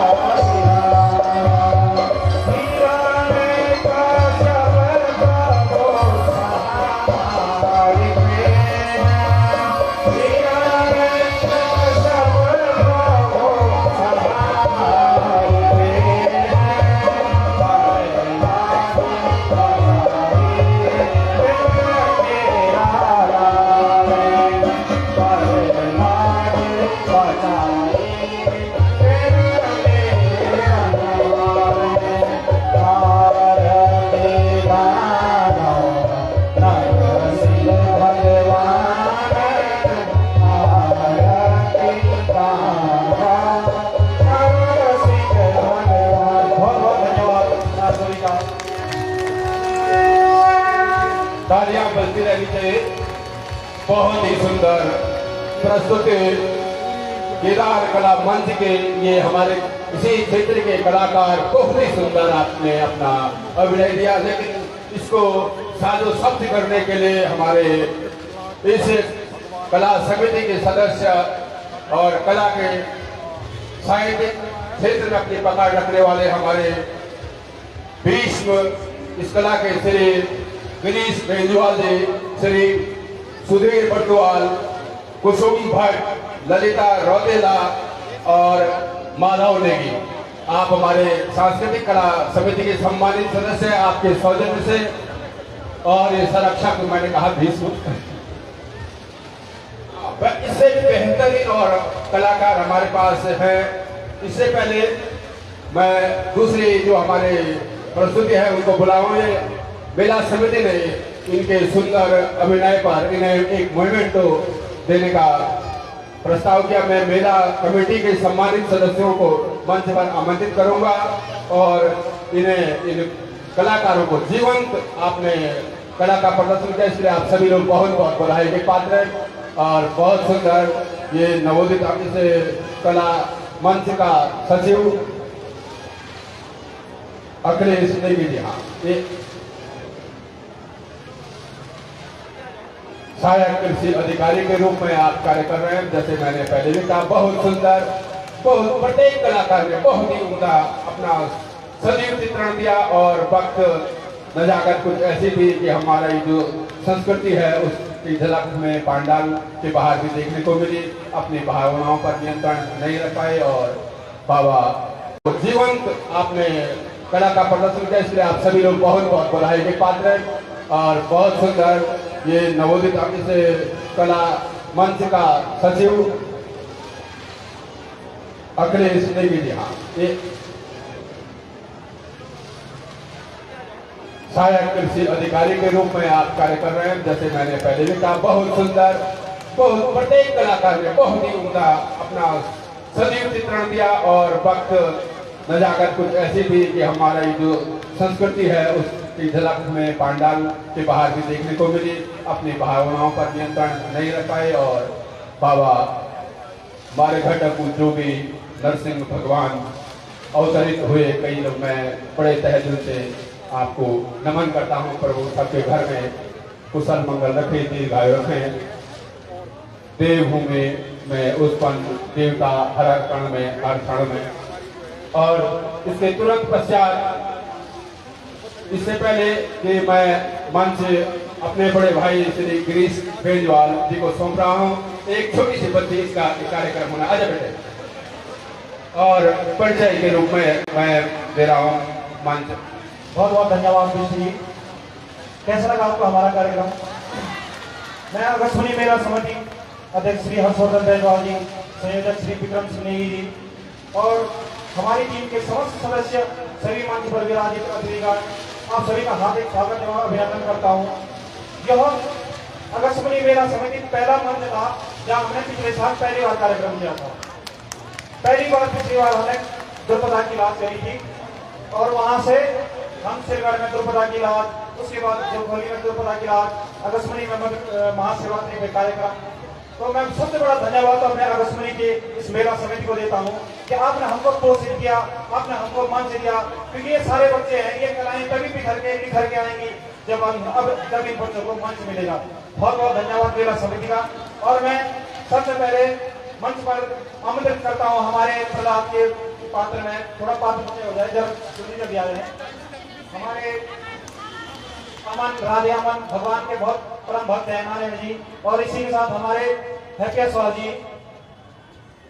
सिंह भगवान आरती सिंह भगवान आरती गोबर तालियां बजती रहनी चाहिए। बहुत ही सुंदर प्रस्तुति केदार कला मंच के ये हमारे इसी क्षेत्र के कलाकार बहुत ही सुंदर आपने अपना अभिनय दिया, लेकिन इसको साजो शब्द करने के लिए हमारे इस कला समिति के सदस्य और कला के साहित्यिक क्षेत्र में अपनी पकड़ रखने वाले हमारे भीष्म इस कला के श्री गिरीश बेंजवाल जी, श्री सुधीर बटवाल, कुसुम भट्ट, ललिता रौतेला और माधव नेगी, आप हमारे सांस्कृतिक कला समिति के सम्मानित सदस्य हैं। आपके सौजन्य से और ये संरक्षक को मैंने कहा भीष्म, इससे बेहतरीन और कलाकार हमारे पास है। इससे पहले मैं दूसरी जो हमारे प्रस्तुति है उनको बुलाऊंगे। मेला समिति ने इनके सुंदर अभिनय पर इन्हें एक मोमेंटो देने का प्रस्ताव किया। मैं मेला कमेटी के सम्मानित सदस्यों को मंच पर आमंत्रित करूंगा और इन्हें इन कलाकारों को जीवंत आपने कला का प्रदर्शन किया, इसलिए आप सभी लोग बहुत बहुत बधाई के पात्र हैं। और बहुत सुंदर ये नवोदित से कला मंच का सचिव अखिलेश नेगी जी, हाँ, ये सहायक कृषि अधिकारी के रूप में आप कार्य कर रहे हैं। जैसे मैंने पहले भी कहा, बहुत सुंदर, बहुत प्रत्येक कलाकार ने बहुत ही उम्दा अपना सजीव चित्रण दिया और वक्त नजाकत कुछ ऐसी थी कि हमारा ये जो संस्कृति है उसकी झलक में पांडाल के बाहर भी देखने को मिली। अपनी भावनाओं पर नियंत्रण नहीं रख पाए और बाबा जीवंत आपने कला का प्रदर्शन किया, इसलिए आप सभी लोग बहुत बहुत बधाई के पात्र हैं। और बहुत सुंदर ये नवोदित से कला मंच का सचिव अखिलेश नेगी जी, हाँ, ये सहायक कृषि अधिकारी के रूप में आप कार्य कर रहे हैं। जैसे मैंने पहले भी कहा, बहुत सुंदर, बहुत प्रत्येक कलाकार ने बहुत ही उम्दा अपना सजीव चित्रण दिया और वक्त नजाकत कुछ ऐसी थी कि हमारा ये जो संस्कृति है उसकी झलक में पांडाल के बाहर भी देखने को मिली। अपनी भावनाओं पर नियंत्रण नहीं रख पाए और बाबा हमारे घटक जोगी नरसिंह भगवान अवतरित हुए। कई लोग, मैं बड़े तहे से आपको नमन करता हूँ। प्रभु सबके घर में कुशल मंगल रखे, दीर्घायु रखें। देवभूमि में उत्पन्न देवता हर कण में हर क्षण में। और इसके तुरंत पश्चात इससे पहले कि मैं मंच अपने बड़े भाई श्री गिरीश बेंजवाल जी को सौंप रहा हूँ, एक छोटी सी बच्ची इसका कार्यक्रम होना। आजा बेटे। और परिचय के रूप में मैं दे रहा हूँ मंच। बहुत बहुत धन्यवाद जी। कैसा लगा आपको हमारा कार्यक्रम? मैं अगस्वनी मेला समिति अध्यक्ष श्री हर्षवर्धन बेंजवाल जी, संयोजक श्री विक्रम सिंह नेगी जी और हमारी टीम के समस्त सदस्य, सभी मंच पर विराजित अतिथिगण, आप सभी का हार्दिक स्वागत एवं अभिनंदन करता हूँ। यह अगस्वनी मेला समिति पहला मंच था जहाँ हमने पिछले साल पहली बार कार्यक्रम किया था। पहली बार पिछली बार हमने द्रुपदा की लाज करी थी और वहां से हम सिलगढ़ में द्रुपदा की लाज, उसके बाद जोगोली में द्रुपदा की लाज, अगस्वनी में महाशिवरात्रि में कार्यक्रम। तो मैं सबसे बड़ा धन्यवाद अपने अगस्वनी के इस मेला समिति को देता हूँ कि आपने हमको पोषित किया, आपने हमको मंच दिया, क्योंकि ये सारे बच्चे हैं, ये कलाएं तभी निखर के आएंगी जब इन बच्चों को मंच मिलेगा। बहुत बहुत धन्यवाद मेला समिति का। और मैं सबसे पहले मंच पर आमंत्रित करता हूँ हमारे प्रहलाद के पात्र में, थोड़ा पात्र पीछे हो जाए जब जल्दी आ रहे हैं। हमारे अमन राधे अमन भगवान के बहुत परम भक्त हैं नारायण जी, और इसी के साथ हमारे हरकेश्वर जी,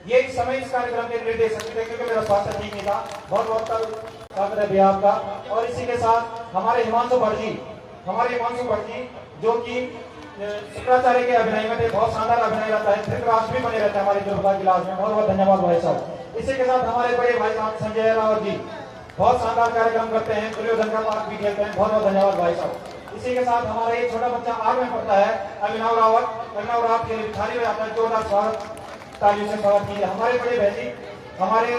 ये इस समय इस कार्यक्रम के निर्देशक थे क्योंकि मेरा स्वास्थ्य ठीक नहीं था। बहुत बहुत स्वागत है भैया आपका। और इसी के साथ हमारे हिमांशु भट्ट जी जो कि शुक्राचार्य के अभिनय में थे, बहुत शानदार अभिनय रहता है, धृतराष्ट्र भी बने रहते हैं हमारी द्रुपदा की लाज में। बहुत बहुत धन्यवाद भाई साहब। इसी के साथ हमारे बड़े भाई साहब संजय रावत जी बहुत शानदार कार्यक्रम करते हैं, दुर्योधन का पाठ भी खेलते हैं। बहुत बहुत धन्यवाद भाई साहब। इसी के साथ हमारा एक छोटा बच्चा आग में पड़ता है, अभिनव रावत के लिए थाली में आता है, जोरदार स्वागत, तालियों से स्वागत कीजिए। हमारे बड़े भाई जी, हमारे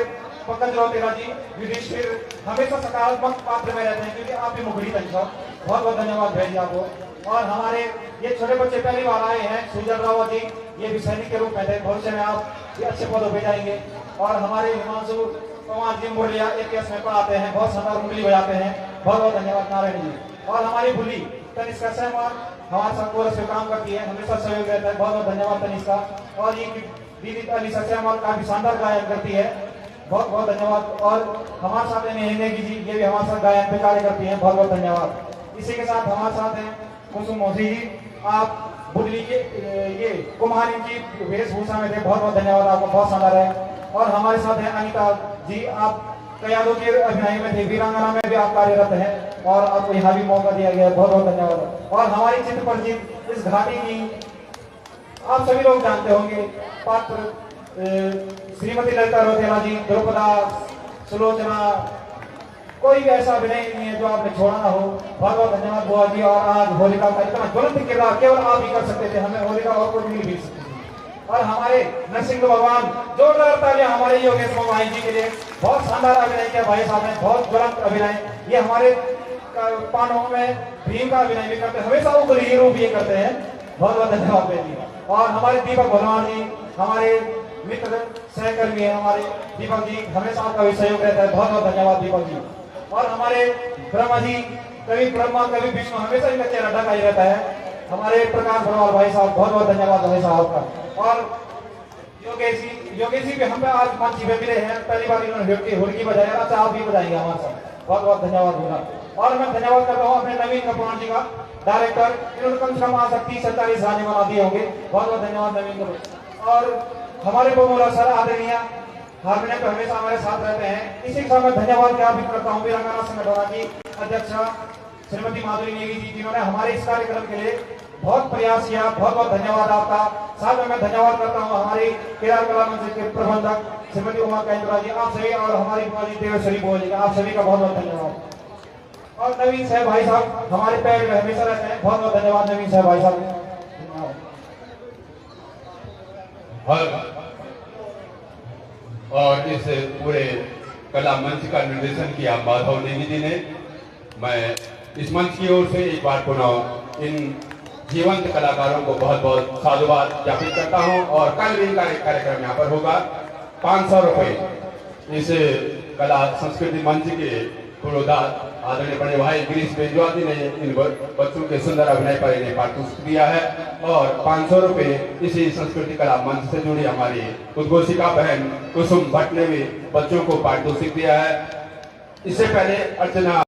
पंकज राउतेला जी, युधिष्ठिर हमेशा सकारात्मक पात्र में रहते हैं क्योंकि आप भी मुखड़ी तंज। बहुत बहुत धन्यवाद भाई जी आपको। और हमारे ये छोटे बच्चे पहली बार आए हैं, सुजल रावत जी, ये भी सैनिक के रूप में थे, भविष्य में आप ये अच्छे पदों पे जाएंगे। और हमारे हिमांशु पवार जी मुरलिया APS में पढ़ाते हैं, बहुत शानदार उंगली बजाते हैं। बहुत बहुत धन्यवाद नारायण जी। और हमारी भूली तनिष्का सहमान हमारे साथ कोरस में काम करती है, हमेशा सहयोग रहता है। बहुत बहुत धन्यवाद तनिष्का। और ये दीदी अलीसा सहमान काफी शानदार गायन करती है, बहुत बहुत धन्यवाद। और हमारे साथ नेगी जी, ये भी हमारे साथ गायन पे कार्य करती है, बहुत बहुत धन्यवाद। इसी के साथ हमारे साथ हैं कुसुम मौसी जी, आप बुडली के ये कुम्हारी की वेशभूषा में थे, बहुत बहुत धन्यवाद आपको, बहुत शानदार है। और हमारे साथ है अनिता जी, आप कयादों के अभिनय में थे, वीरांगना में भी आप कार्यरत हैं और आपको यहाँ भी मौका दिया गया है, बहुत बहुत धन्यवाद। और हमारी चित्र परिचित इस घाटी की आप सभी लोग जानते होंगे पात्र श्रीमती ललिता रौतेला जी, द्रुपदा, सुलोचना, कोई भी ऐसा अभिनय नहीं है जो आपने छोड़ा ना हो। बहुत बहुत धन्यवाद बुआ जी। और आज होलिका का इतना ज्वलंत किरदार केवल आप ही कर सकते थे, हमें होलिका और कोई नहीं मिल सकती थी। और हमारे नरसिंह भगवान, जोरदार तालियां हमारे योगेश मोबाइल जी के लिए, बहुत शानदार अभिनय किया भाई साहब ने, बहुत ज्वलंत अभिनय। ये हमारे पांडवों में भीम का अभिनय भी करते हैं, हमेशा वो गरीब रूप ये करते हैं। बहुत बहुत धन्यवाद जी। और हमारे दीपक भगवान जी, हमारे मित्र सहकर्मी है हमारे दीपक जी, हमेशा आपका भी सहयोग रहता है, बहुत बहुत धन्यवाद दीपक जी। और हमारे ब्रह्मा जी, कभी ब्रह्मा कभी विष्णु, हमेशा इनका चेहरा ढका ही रहता है, हमारे प्रकाश भरवाल भाई साहब, बहुत बहुत धन्यवाद भाई साहब का। और योगेश जी भी हम पे आज मंच पे मिले हैं, पहली बार इन्होंने होलिकी बजाई, अच्छा आप भी बजाएंगे हमारे साथ, बहुत बहुत धन्यवाद होगा। और मैं धन्यवाद करता हूँ अपने नवीन कपूर जी का, डायरेक्टर, इन्होंने कम से कम आज तक 30-40 गाने बना दिए होंगे, बहुत बहुत धन्यवाद नवीन कपूर। और हमारे बमोला सर आदरणीय हारमोनियम पे हमेशा हमारे साथ रहते हैं। इसी के साथ मैं धन्यवाद क्या भी करता हूँ वीरांगना संगठन की अध्यक्षा श्रीमती माधुरी नेगी जी, जिन्होंने हमारे इस कार्यक्रम के लिए बहुत प्रयास किया, बहुत बहुत धन्यवाद आपका। साथ में मैं धन्यवाद करता हूँ हमारी केदार कला मंच के प्रबंधक श्रीमती उमा कैंद्रा जी, आप सभी, और हमारी बुआ जी देवेश्वरी बुआ जी, आप सभी का बहुत बहुत धन्यवाद। और नवीन साहब भाई साहब हमारे पैर में हमेशा रहते हैं, बहुत बहुत धन्यवाद नवीन साहब भाई साहब। और इस पूरे कला मंच का निर्देशन किया माधव नेगी जी ने। मैं इस मंच की ओर से एक बार पुनः इन जीवंत कलाकारों को बहुत बहुत साधुवाद ज्ञापित करता हूं। और कल भी इनका एक कार्यक्रम यहाँ पर होगा, 500 रुपये इस कला संस्कृति मंच के आदरणीय बड़े भाई गिरीश बेजवाती ने इन बच्चों के सुंदर अभिनय पर इन्हें पारितोषिक दिया है और 500 रुपए इसी संस्कृति कला मंच से जुड़ी हमारी उद्घोषिका बहन कुसुम भट्ट ने भी बच्चों को पारितोषिक दिया है। इससे पहले अर्चना